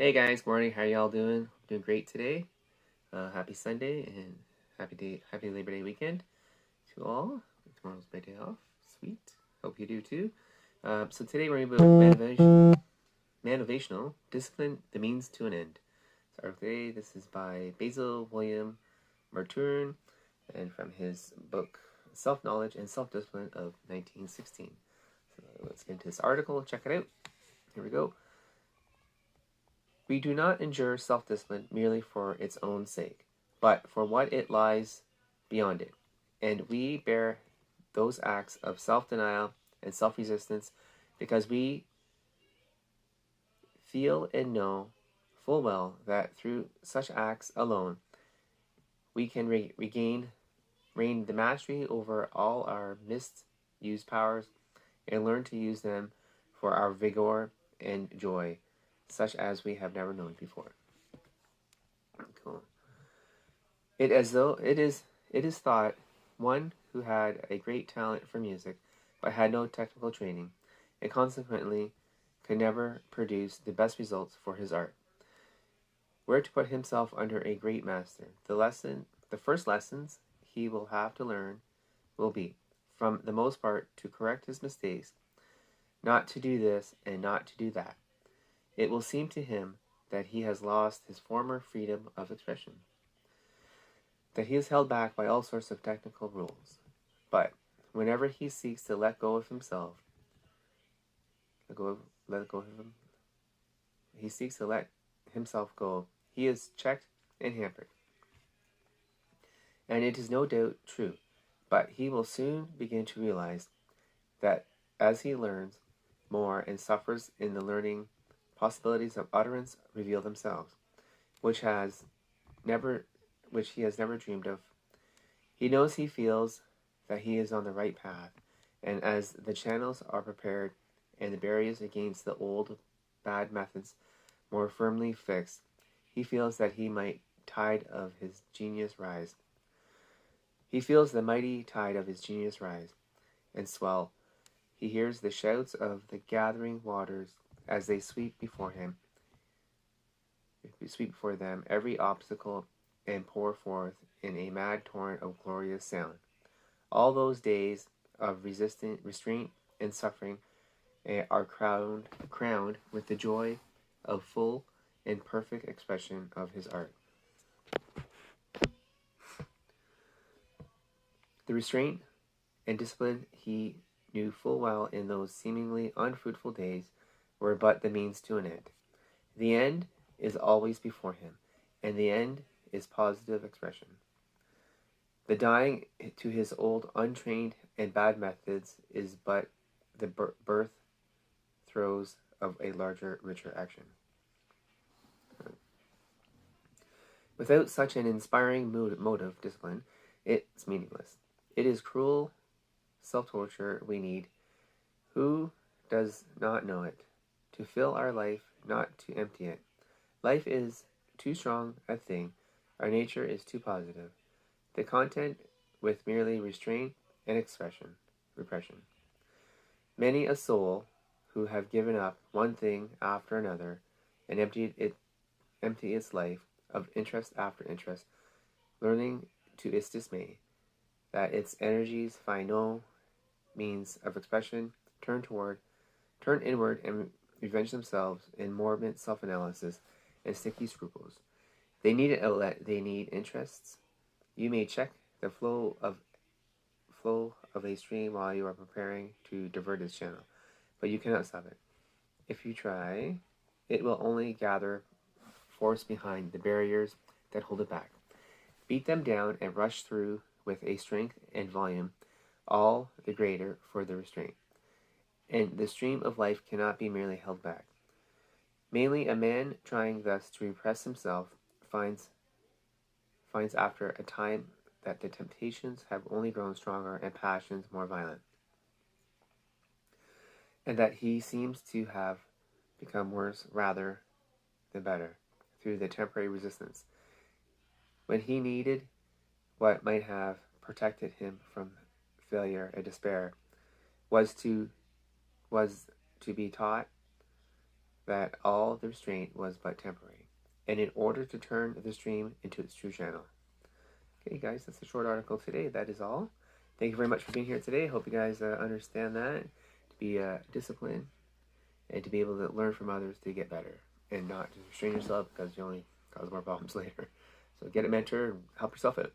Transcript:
Hey guys, morning. How y'all doing? Doing great today. Happy Sunday and happy Labor Day weekend to all. Tomorrow's my day off. Sweet. Hope you do too. So today we're going to be about Manvotionsl, Discipline, the Means to an End. So today this is by Basil William Merturn and from his book Self-Knowledge and Self-Discipline of 1916. So let's get into this article. Check it out. Here we go. We do not endure self-discipline merely for its own sake, but for what it lies beyond it, and we bear those acts of self-denial and self-resistance because we feel and know full well that through such acts alone we can regain the mastery over all our misused powers and learn to use them for our vigor and joy, such as we have never known before. Cool. It is thought one who had a great talent for music, but had no technical training, and consequently could never produce the best results for his art, were to put himself under a great master. The first lessons he will have to learn will be, from the most part, to correct his mistakes, not to do this and not to do that. It will seem to him that he has lost his former freedom of expression, that he is held back by all sorts of technical rules. But whenever he seeks to let go of himself, he seeks to let himself go, he is checked and hampered. And it is no doubt true, but he will soon begin to realize that as he learns more and suffers in the learning, possibilities of utterance reveal themselves, which he has never dreamed of. He knows, he feels that he is on the right path, and as the channels are prepared and the barriers against the old bad methods more firmly fixed, he feels that he might tide of his genius rise. He feels the mighty tide of his genius rise and swell. He hears the shouts of the gathering waters as they sweep before them every obstacle and pour forth in a mad torrent of glorious sound. All those days of restraint and suffering are crowned with the joy of full and perfect expression of his art. The restraint and discipline he knew full well in those seemingly unfruitful days were but the means to an end. The end is always before him, and the end is positive expression. The dying to his old untrained and bad methods is but the birth throes of a larger, richer action. Without such an inspiring motive, discipline, it's meaningless. It is cruel self-torture we need. Who does not know it? To fill our life, not to empty it. Life is too strong a thing. Our nature is too positive. The content with merely restraint and repression. Many a soul who have given up one thing after another and empty its life of interest after interest, learning to its dismay that its energies find no means of expression, turn inward and revenge themselves in morbid self-analysis and sticky scruples. They need an outlet, they need interests. You may check the flow of a stream while you are preparing to divert its channel, but you cannot stop it. If you try, it will only gather force behind the barriers that hold it back. Beat them down and rush through with a strength and volume all the greater for the restraint. And the stream of life cannot be merely held back. Mainly a man trying thus to repress himself finds after a time that the temptations have only grown stronger and passions more violent, and that he seems to have become worse rather than better through the temporary resistance, when he needed what might have protected him from failure and despair was to be taught that all the restraint was but temporary, and in order to turn the stream into its true channel. Okay, guys, that's the short article today. That is all. Thank you very much for being here today. Hope you guys understand that, to be disciplined, and to be able to learn from others to get better, and not to restrain yourself because you only cause more problems later. So get a mentor and help yourself out.